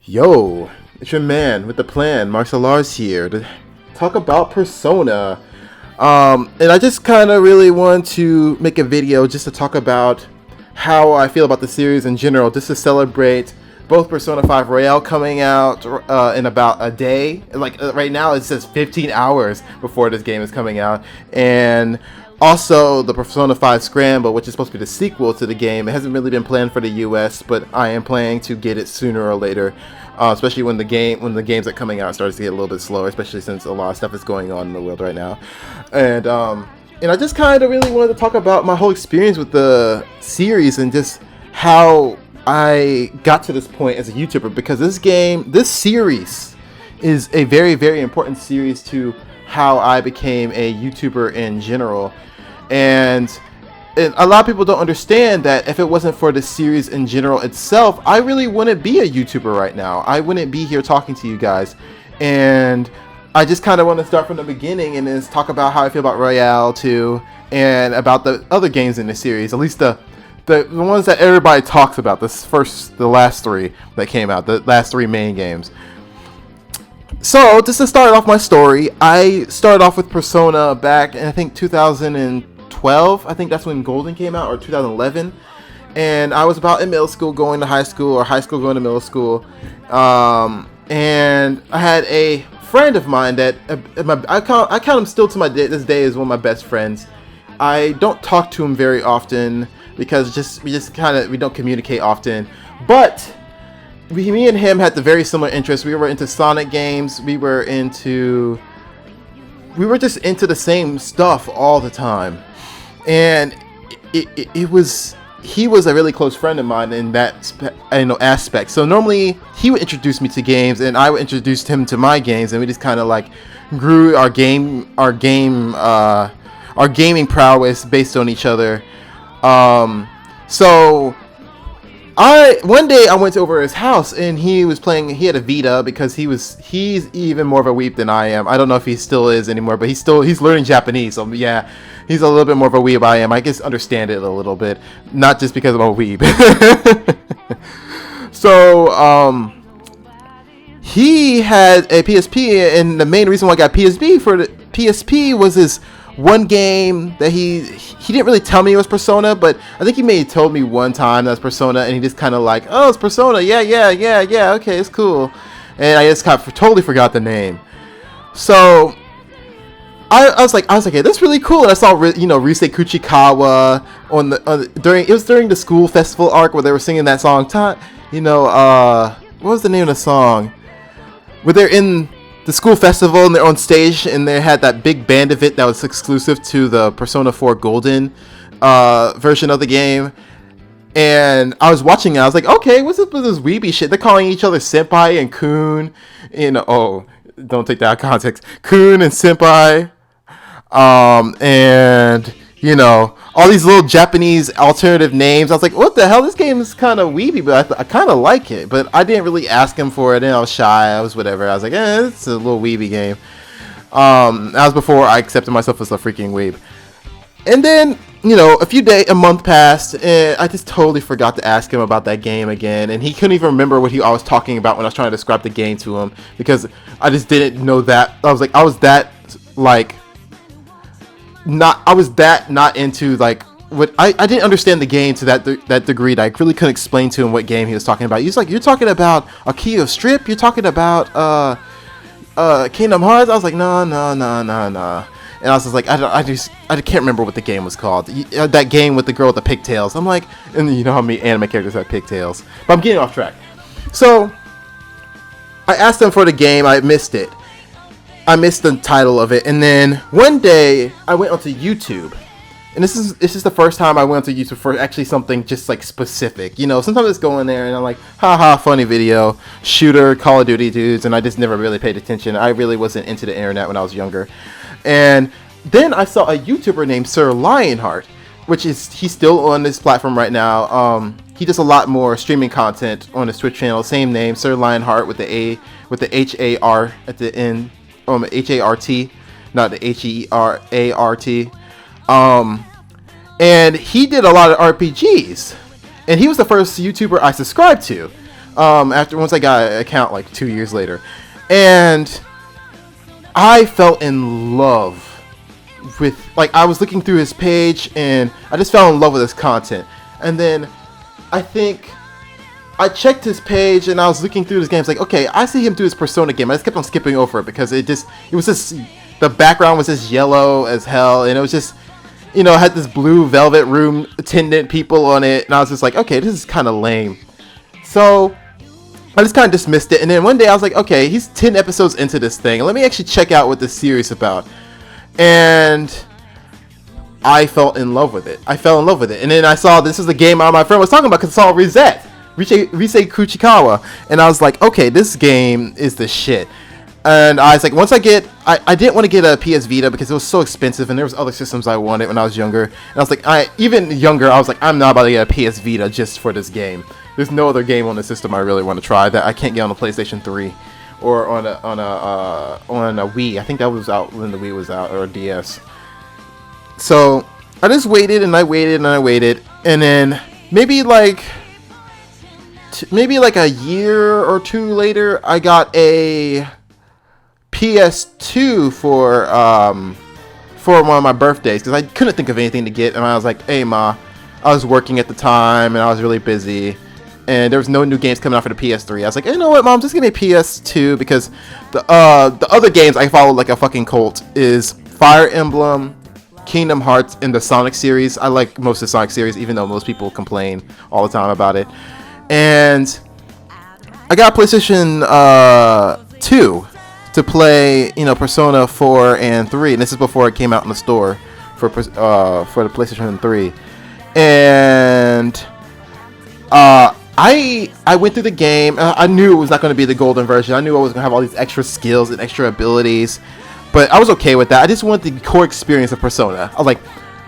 Yo, it's your man with the plan, Marcel Lars here, to talk about Persona. And I just kind of really want to make a video just to talk about how I feel about the series in general, just to celebrate both Persona 5 Royale coming out in about a day. Like right now it says 15 hours before this game is coming out, and also the Persona 5 Scramble, which is supposed to be the sequel to the game. It hasn't really been planned for the US, but I am planning to get it sooner or later, especially when the games that are coming out starts to get a little bit slower, especially since a lot of stuff is going on in the world right now. And I just kind of really wanted to talk about my whole experience with the series and just how I got to this point as a YouTuber, because this series is a very, very important series to how I became a YouTuber in general. And a lot of people don't understand that if it wasn't for the series in general itself, I really wouldn't be a YouTuber right now. I wouldn't be here talking to you guys. And I just kind of want to start from the beginning and just talk about how I feel about Royale 2 and about the other games in the series, at least the ones that everybody talks about, the last three that came out, the last three main games. So, just to start off my story, I started off with Persona back in, I think, 2012. I think that's when Golden came out, or 2011. And I was about in middle school going to high school, or high school going to middle school. And I had a friend of mine that, I count him still to this day as one of my best friends. I don't talk to him very often, because we don't communicate often, but me and him had the very similar interests. We were into Sonic games. We were just into the same stuff all the time, and he was a really close friend of mine in that aspect. So normally he would introduce me to games, and I would introduce him to my games, and we just kind of like grew our gaming prowess based on each other. So one day I went over his house, and he had a Vita, because he's even more of a weeb than I am. I don't know if he still is anymore, but he's learning Japanese. So yeah, he's a little bit more of a weeb I am. I guess understand it a little bit, not just because I'm a weeb. So, he had a PSP, and the main reason why I got PSP for the PSP was his one game that he didn't really tell me it was Persona, but I think he may have told me one time that's Persona, and he just kind of like, oh, it's Persona, yeah, okay, it's cool, and I just totally forgot the name. So I was like, hey, that's really cool. And I saw Rise Kuchikawa during the school festival arc where they were singing that song. What was the name of the song? Where they're in the school festival and they're on stage, and they had that big band of it that was exclusive to the Persona 4 Golden version of the game. And I was watching it. I was like, okay, what's up with this weeby shit? They're calling each other senpai and kun. Oh, don't take that out of context. Kun and senpai. And all these little Japanese alternative names. I was like, what the hell? This game is kind of weeby, but I kind of like it. But I didn't really ask him for it, and I was shy. I was whatever. I was like, it's a little weeby game. That was before I accepted myself as a freaking weeb. And then, a month passed, and I just totally forgot to ask him about that game again. And he couldn't even remember what I was talking about when I was trying to describe the game to him, because I just didn't know that. I was not into like what I didn't understand the game to that degree that I really couldn't explain to him what game he was talking about. He was like, you're talking about Akio Strip? You're talking about Kingdom Hearts? I was like, no. And I was just like, I can't remember what the game was called. That game with the girl with the pigtails. I'm like, and you know how many anime characters have pigtails. But I'm getting off track. So I asked him for the game. I missed it. I missed the title of it. And then one day I went onto YouTube. And this is the first time I went onto YouTube for actually something just like specific. Sometimes I just go in there and I'm like, haha, funny video, shooter, Call of Duty dudes, and I just never really paid attention. I really wasn't into the internet when I was younger. And then I saw a YouTuber named Sir Lionheart, he's still on this platform right now. He does a lot more streaming content on his Twitch channel, same name, Sir Lionheart, with the H-A-R at the end. H-A-R-T, not the H-E-R-A-R-T. And he did a lot of RPGs, and he was the first YouTuber I subscribed to. Once I got an account like 2 years later, and I fell in love with, like, I was looking through his page and I just fell in love with his content. And then I think I checked his page and I was looking through his games, like, okay, I see him do his Persona game. I just kept on skipping over it because it was just, the background was just yellow as hell, and it was just, you know, it had this blue velvet room attendant people on it, and I was just like, okay, this is kind of lame. So I just kind of dismissed it, and then one day I was like, okay, he's 10 episodes into this thing, let me actually check out what this series is about. And I fell in love with it. And then I saw this is the game my friend was talking about, because I saw Rise Kuchikawa, and I was like, okay, this game is the shit. And I was like, once I didn't want to get a PS Vita because it was so expensive, and there was other systems I wanted when I was younger. And I was like, even younger, I was like, I'm not about to get a PS Vita just for this game. There's no other game on the system I really want to try that I can't get on a PlayStation 3 or on a Wii. I think that was out when the Wii was out, or a DS. So I just waited and I waited, and then maybe like a year or two later, I got a PS2 for one of my birthdays, because I couldn't think of anything to get, and I was like, hey ma, I was working at the time and I was really busy, and there was no new games coming out for the PS3. I was like, you know what, mom, just give me a PS2, because the other games I follow like a fucking cult is Fire Emblem, Kingdom Hearts, and the Sonic series. I like most of the Sonic series, even though most people complain all the time about it. And I got PlayStation 2 to play, you know, Persona 4 and 3, and this is before it came out in the store for the PlayStation 3. And I went through the game. I knew it was not going to be the golden version. I knew I was going to have all these extra skills and extra abilities, but I was okay with that. I just wanted the core experience of Persona. I was like,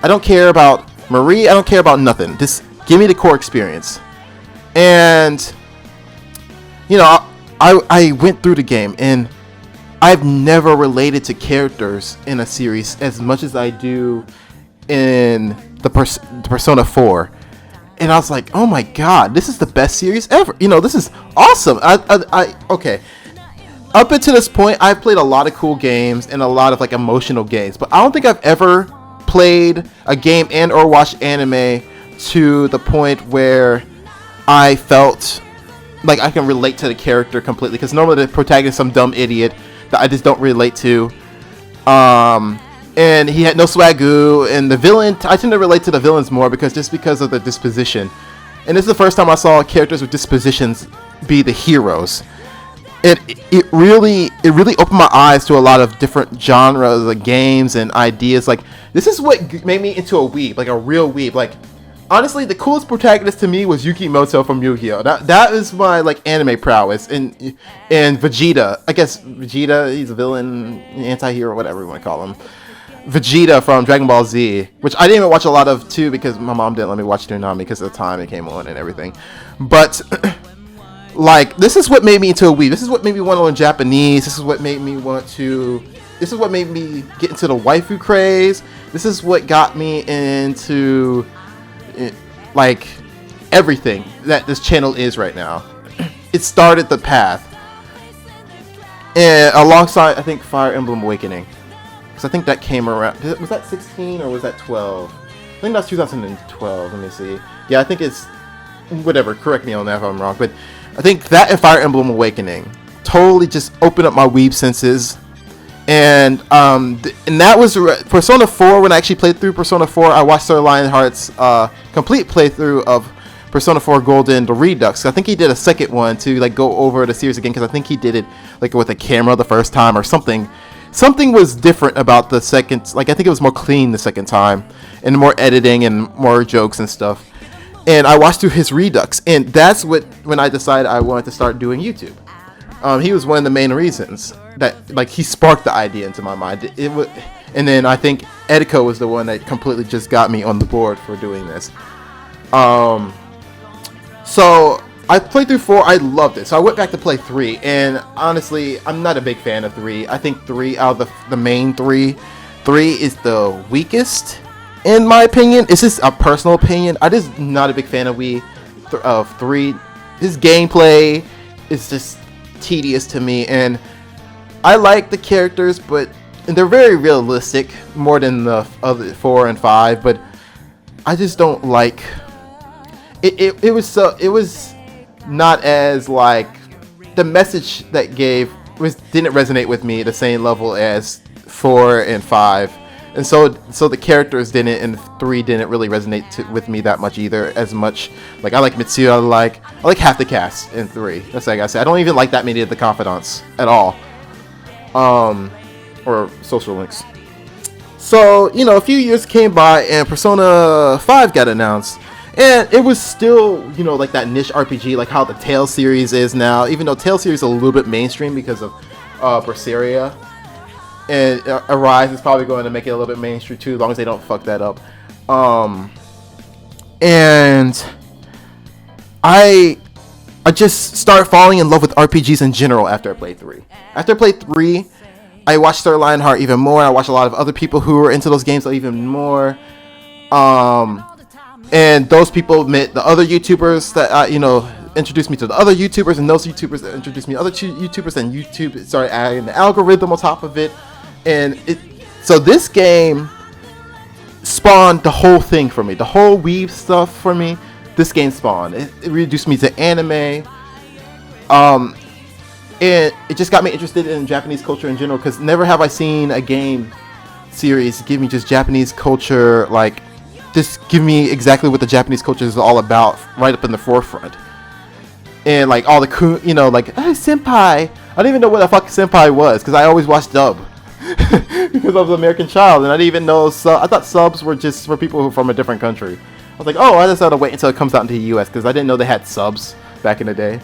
I don't care about Marie. I don't care about nothing. Just give me the core experience. And, you know, I went through the game, and I've never related to characters in a series as much as I do in the Persona 4. And I was like, oh my god, this is the best series ever. You know, this is awesome. Okay. Up until this point, I've played a lot of cool games and a lot of like emotional games, but I don't think I've ever played a game and or watched anime to the point where I felt like I can relate to the character completely. Because normally the protagonist is some dumb idiot that I just don't relate to. And he had no swagoo, and the villain, I tend to relate to the villains more because of the disposition. And this is the first time I saw characters with dispositions be the heroes. It really opened my eyes to a lot of different genres of games and ideas. Like, this is what made me into a weeb, like a real weeb. Like, honestly, the coolest protagonist to me was Yukimoto from Yu-Gi-Oh! That is my like anime prowess. And Vegeta, I guess Vegeta, he's a villain, anti-hero, whatever you want to call him. Vegeta from Dragon Ball Z, which I didn't even watch a lot of too because my mom didn't let me watch Toonami because of the time it came on and everything. But like, this is what made me into a weeb. This is what made me want to learn Japanese. This is what made me get into the waifu craze. This is what got me into like everything that this channel is right now. It started the path, and alongside I think Fire Emblem Awakening, because I think that came around. Was that 16 or was that 12? I think that's 2012. Let me see. Yeah, I think it's whatever. Correct me on that if I'm wrong, but I think that and Fire Emblem Awakening totally just opened up my weeb senses. And that was Persona 4. When I actually played through Persona 4, I watched Sir Lionheart's complete playthrough of Persona 4 Golden, the Redux. I think he did a second one to like go over the series again, because I think he did it like with a camera the first time or something. Something was different about the second. Like, I think it was more clean the second time, and more editing and more jokes and stuff. And I watched through his Redux, and that's when I decided I wanted to start doing YouTube. He was one of the main reasons that, like, he sparked the idea into my mind. And then I think Edico was the one that completely just got me on the board for doing this. So I played through 4. I loved it. So I went back to play 3, and honestly, I'm not a big fan of 3. I think 3 out of the main 3 is the weakest, in my opinion. It's just a personal opinion. I'm just not a big fan of 3. his gameplay is just tedious to me, and I like the characters, but they're very realistic, more than the other 4 and 5. But I just don't like it. It was not as like the message that didn't resonate with me the same level as 4 and 5. And so the characters didn't, and 3 didn't really resonate with me that much either. As much like I like Mitsuya, I like half the cast in 3. That's like I said. I don't even like that many of the confidants at all, or social links. So a few years came by, and Persona 5 got announced, and it was still like that niche RPG, like how the Tales series is now. Even though Tales series is a little bit mainstream because of Berseria. And Arise is probably going to make it a little bit mainstream too, as long as they don't fuck that up. And I just started falling in love with RPGs in general after I played 3. After I played 3, I watched Sir Lionheart even more. I watched a lot of other people who were into those games even more. And those people met the other YouTubers that introduced me to the other YouTubers, and those YouTubers that introduced me to other YouTubers, and YouTube started adding the algorithm on top of it. And so this game spawned the whole thing for me, the whole Weeb stuff for me. This game spawned. It introduced me to anime, and it just got me interested in Japanese culture in general. Because never have I seen a game series give me just Japanese culture, like just give me exactly what the Japanese culture is all about, right up in the forefront. And like all the like hey, senpai. I didn't even know what the fuck senpai was, because I always watched dub. Because I was an American child, and I didn't even know I thought subs were just for people who are from a different country. I was like, oh, I just had to wait until it comes out into the US, because I didn't know they had subs back in the day.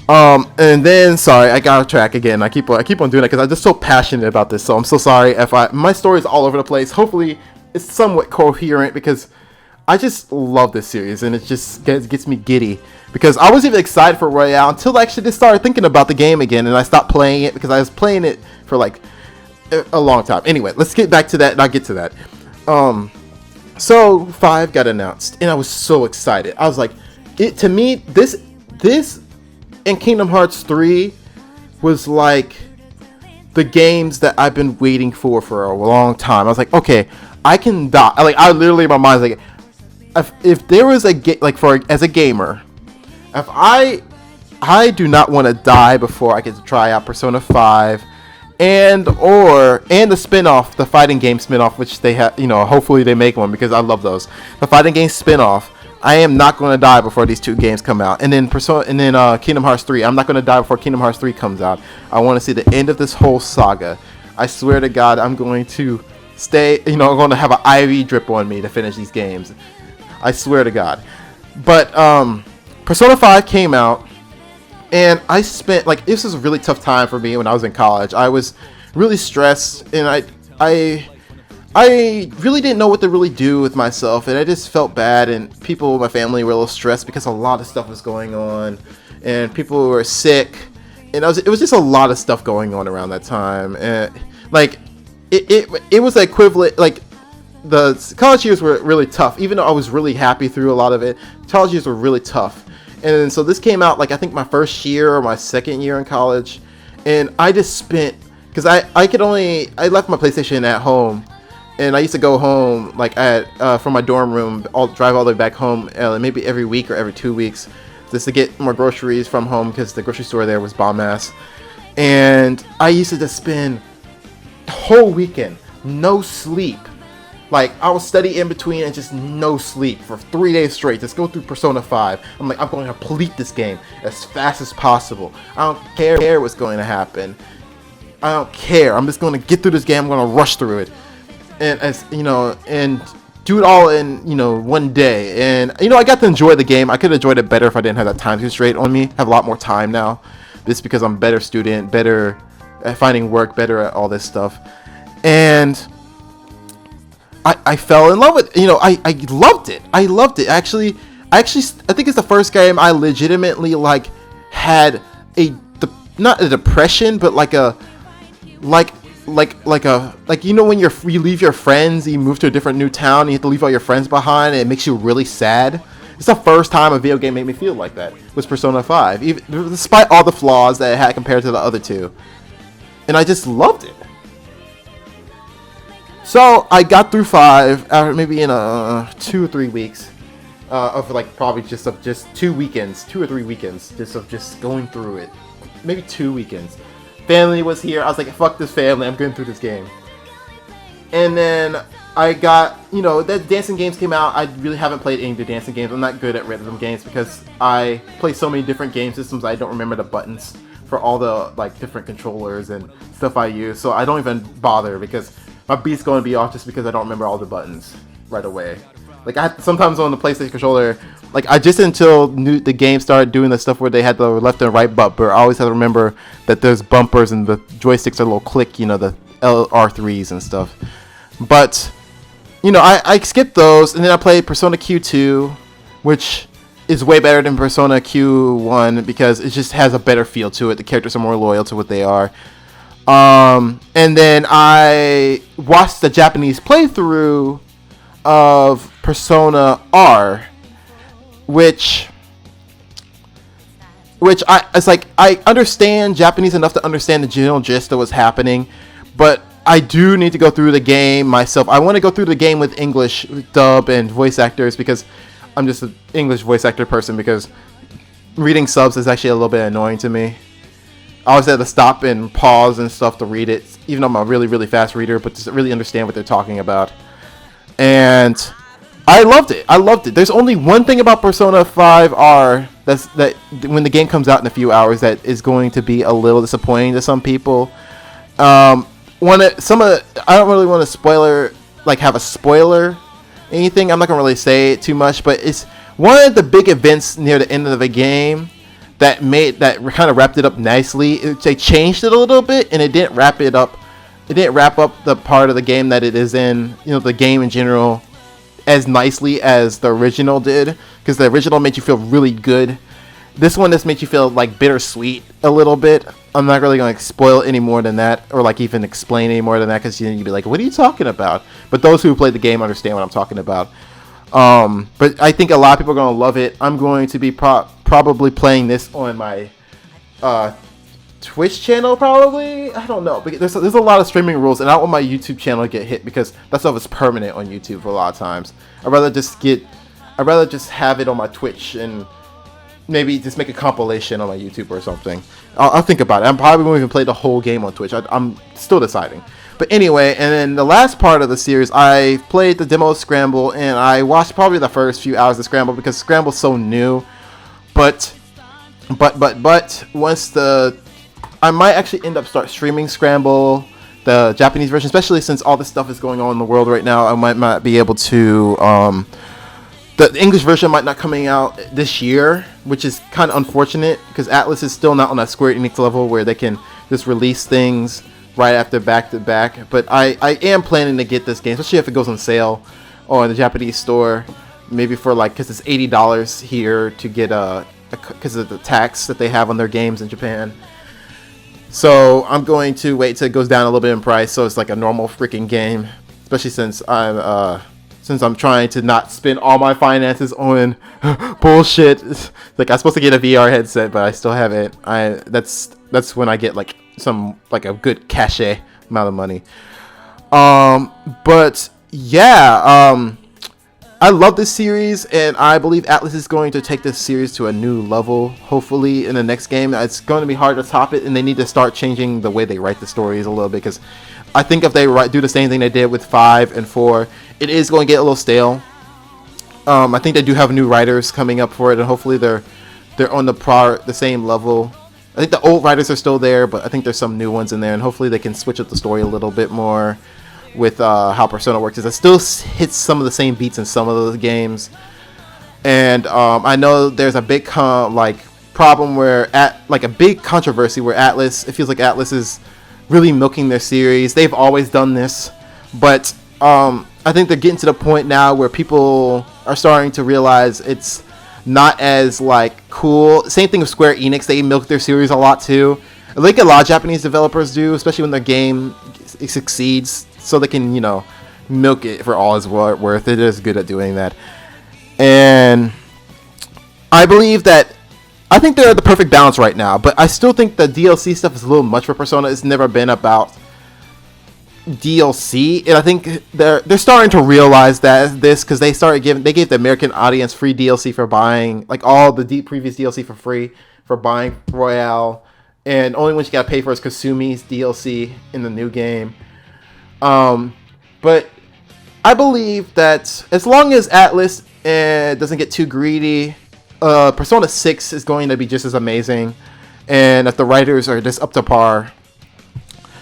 And then sorry, I got off track again. I keep on doing that because I'm just so passionate about this. So I'm so sorry if my story is all over the place. Hopefully it's somewhat coherent, because I just love this series, and it just gets me giddy. Because I wasn't even excited for Royale until I actually just started thinking about the game again, and I stopped playing it because I was playing it for like a long time. Anyway, let's get back to that, and I'll get to that. So 5 got announced, and I was so excited. I was like, to me, this and Kingdom Hearts 3 was like the games that I've been waiting for a long time. I was like, okay, I can die. Like, I literally, my mind's like, if there was as a gamer, if I do not want to die before I get to try out Persona 5 and the spin-off, the fighting game spin-off, which they have, hopefully they make one, because I love those. The fighting game spin-off, I am not going to die before these 2 games come out. And then Kingdom Hearts 3, I'm not going to die before Kingdom Hearts 3 comes out. I want to see the end of this whole saga. I swear to God, I'm going to stay, I'm going to have an IV drip on me to finish these games. I swear to God. But Persona 5 came out, and I spent, this was a really tough time for me when I was in college. I was really stressed, and I really didn't know what to really do with myself, and I just felt bad, and people in my family were a little stressed because a lot of stuff was going on, and people were sick, and it was just a lot of stuff going on around that time. And it was the equivalent, the college years were really tough. Even though I was really happy through a lot of it, college years were really tough. And so this came out I think my first year or my second year in college, and I just spent, because I left my PlayStation at home, and I used to go home from my dorm room, drive all the way back home, maybe every week or every 2 weeks, just to get more groceries from home, because the grocery store there was bomb ass. And I used to just spend the whole weekend no sleep. I would study in between and just no sleep for 3 days straight. Just go through Persona 5. I'm like, I'm going to complete this game as fast as possible. I don't care what's going to happen. I don't care. I'm just going to get through this game. I'm going to rush through it. And and do it all in, one day. And, I got to enjoy the game. I could have enjoyed it better if I didn't have that time constraint on me. I have a lot more time now. This is because I'm a better student, better at finding work, better at all this stuff. And I fell in love with it. I loved it. I loved it. Actually, I think it's the first game I legitimately had not a depression, but when you leave your friends, you move to a different new town, and you have to leave all your friends behind, and it makes you really sad. It's the first time a video game made me feel like that. Was Persona 5, even despite all the flaws that it had compared to the other two, and I just loved it. So I got through 5 maybe in 2 or 3 weeks of like probably just 2 weekends, 2 or 3 weekends, just going through it. Maybe 2 weekends. Family was here. I was like, fuck this family. I'm going through this game. And then I got, the dancing games came out. I really haven't played any of the dancing games. I'm not good at rhythm games because I play so many different game systems. I don't remember the buttons for all the like different controllers and stuff I use. So I don't even bother because my beat's going to be off just because I don't remember all the buttons right away. Like sometimes on the PlayStation controller, like I just until the game started doing the stuff where they had the left and right bumper, I always have to remember that there's bumpers and the joysticks are a little click, the LR3s and stuff. But, I skipped those, and then I played Persona Q2, which is way better than Persona Q1 because it just has a better feel to it. The characters are more loyal to what they are. And then I watched the Japanese playthrough of Persona R, which I understand Japanese enough to understand the general gist of what's happening, but I do need to go through the game myself. I want to go through the game with English dub and voice actors because I'm just an English voice actor person, because reading subs is actually a little bit annoying to me. I always have to stop and pause and stuff to read it, even though I'm a really, really fast reader, but to really understand what they're talking about. And I loved it. There's only one thing about Persona 5R that when the game comes out in a few hours that is going to be a little disappointing to some people. I don't really want to have a spoiler anything. I'm not gonna really say it too much, but it's one of the big events near the end of the game that kind of wrapped it up nicely. They changed it a little bit, and it didn't wrap it up. It didn't wrap up the part of the game that it is in, the game in general, as nicely as the original did, because the original made you feel really good. This one just makes you feel like bittersweet a little bit. I'm not really going to spoil any more than that, or like even explain any more than that, because you'd be like, what are you talking about? But those who played the game understand what I'm talking about. But I think a lot of people are going to love it. I'm going to be probably playing this on my Twitch channel, probably. I don't know. But there's a lot of streaming rules, and I don't want my YouTube channel to get hit because that stuff is permanent on YouTube for a lot of times. I'd rather just have it on my Twitch and maybe just make a compilation on my YouTube or something. I'll think about it. I probably won't even play the whole game on Twitch. I'm still deciding. But anyway, and then the last part of the series, I played the demo of Scramble, and I watched probably the first few hours of Scramble because Scramble's so new. But once I might actually end up start streaming Scramble, the Japanese version, especially since all this stuff is going on in the world right now. I might not be able to. The English version might not coming out this year, which is kind of unfortunate because Atlas is still not on that Square Enix level where they can just release things right after back to back. But I am planning to get this game, especially if it goes on sale or in the Japanese store, maybe for because it's $80 here to get because of the tax that they have on their games in Japan. So I'm going to wait till it goes down a little bit in price, so it's like a normal freaking game, especially since I'm trying to not spend all my finances on bullshit. Like I'm supposed to get a VR headset, but I still haven't. That's when I get a good cachet amount of money. But yeah, I love this series, and I believe Atlas is going to take this series to a new level, hopefully, in the next game. It's going to be hard to top it, and they need to start changing the way they write the stories a little bit, because I think if they do the same thing they did with 5 and 4, it is going to get a little stale. I think they do have new writers coming up for it, and hopefully they're on the same level. I think the old writers are still there, but I think there's some new ones in there, and hopefully they can switch up the story a little bit more with how Persona works. It still hits some of the same beats in some of those games, and I know there's a big problem where a big controversy where Atlas, it feels like Atlas is really milking their series. They've always done this, but I think they're getting to the point now where people are starting to realize it's not as cool. Same thing with Square Enix. They milk their series a lot too. I think a lot of Japanese developers do, especially when their game succeeds, so they can milk it for all it's worth. It is good at doing that. And I believe that I think they're the perfect balance right now, but I still think the DLC stuff is a little much for Persona. It's never been about DLC, and I think they're starting to realize that because they gave the American audience free DLC for buying, like all the previous DLC for free for buying Royale, and only one you gotta pay for is Kasumi's DLC in the new game. But I believe that as long as Atlas doesn't get too greedy, Persona 6 is going to be just as amazing, and if the writers are just up to par.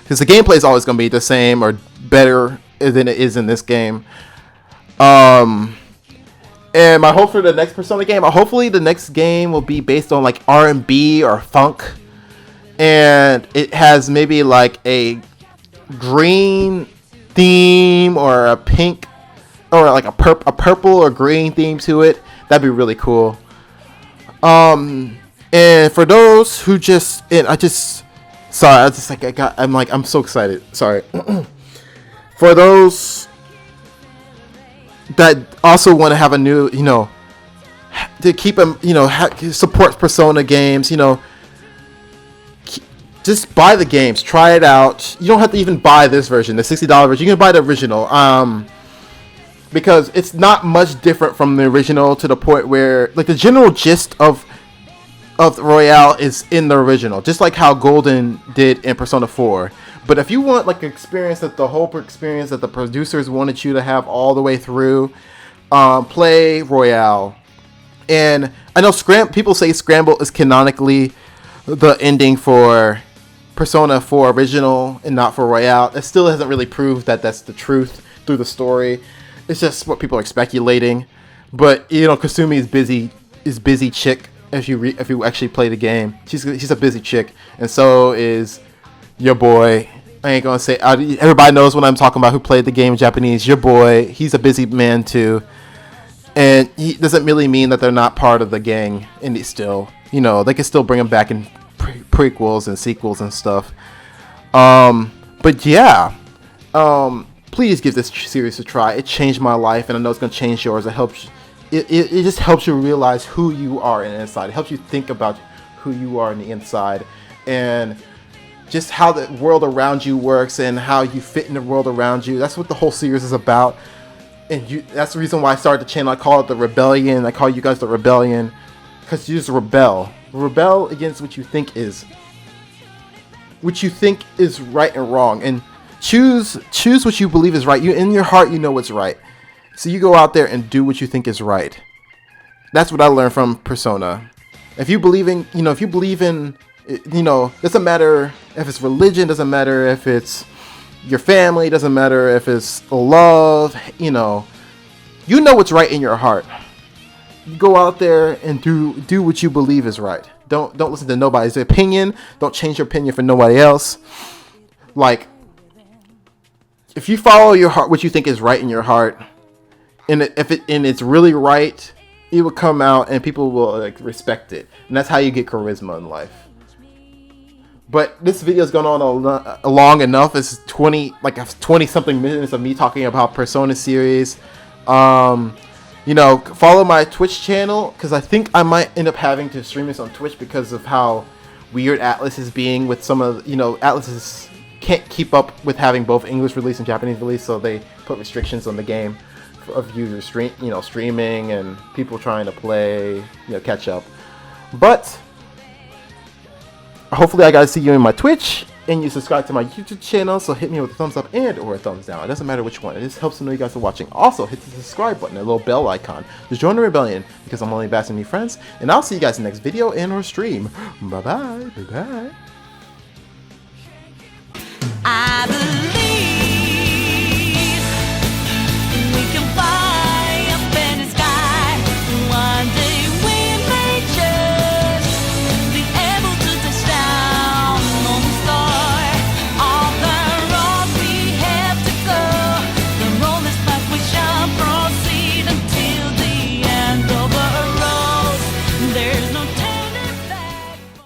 Because the gameplay is always going to be the same or better than it is in this game. And my hope for the next Persona game, hopefully the next game will be based on like R&B or funk. And it has maybe like a green theme or a pink or like a purple or green theme to it. That'd be really cool. And for those who sorry, I'm so excited. Sorry. For those that also want to have a new, to keep them, support Persona games, just buy the games, try it out. You don't have to even buy this version, the $60 version. You can buy the original, because it's not much different from the original to the point where, like, the general gist of Royale is in the original, just like how Golden did in Persona 4. But if you want like the whole experience that the producers wanted you to have all the way through, play Royale. And I know people say Scramble is canonically the ending for Persona 4 original and not for Royale. It still hasn't really proved that that's the truth through the story. It's just what people are speculating. But Kasumi is busy chick. If you actually play the game, she's a busy chick, and so is your boy. I ain't gonna say everybody knows what I'm talking about. Who played the game in Japanese? Your boy, he's a busy man too, and he doesn't really mean that they're not part of the gang. And it's still, they can still bring him back in prequels and sequels and stuff. But yeah, please give this series a try. It changed my life, and I know it's gonna change yours. It helps. It just helps you realize who you are in the inside. It helps you think about who you are in the inside and just how the world around you works and how you fit in the world around you. That's what the whole series is about. And that's the reason why I started the channel. I call it the Rebellion. I call you guys the Rebellion because you just rebel. Rebel against what you think is right and wrong, and choose what you believe is right. You in your heart, you know what's right. So you go out there and do what you think is right. That's what I learned from Persona. If you believe in, doesn't matter if it's religion, doesn't matter if it's your family, doesn't matter if it's love, you know what's right in your heart. You go out there and do what you believe is right. Don't listen to nobody's opinion. Don't change your opinion for nobody else. Like, if you follow your heart, what you think is right in your heart, and it's really right, it will come out and people will respect it. And that's how you get charisma in life. But this video is going on long enough. It's 20 something minutes of me talking about Persona series. Follow my Twitch channel, because I think I might end up having to stream this on Twitch because of how weird Atlas is being with some of, Atlas can't keep up with having both English release and Japanese release, so they put restrictions on the game of users streaming and people trying to play, catch up. But hopefully I guys see you in my Twitch, and you subscribe to my YouTube channel, so hit me with a thumbs up and or a thumbs down. It doesn't matter which one. It just helps to know you guys are watching. Also, hit the subscribe button, a little bell icon. Just join the rebellion, because I'm only basking new friends, and I'll see you guys in the next video and or stream. Bye-bye. Bye-bye.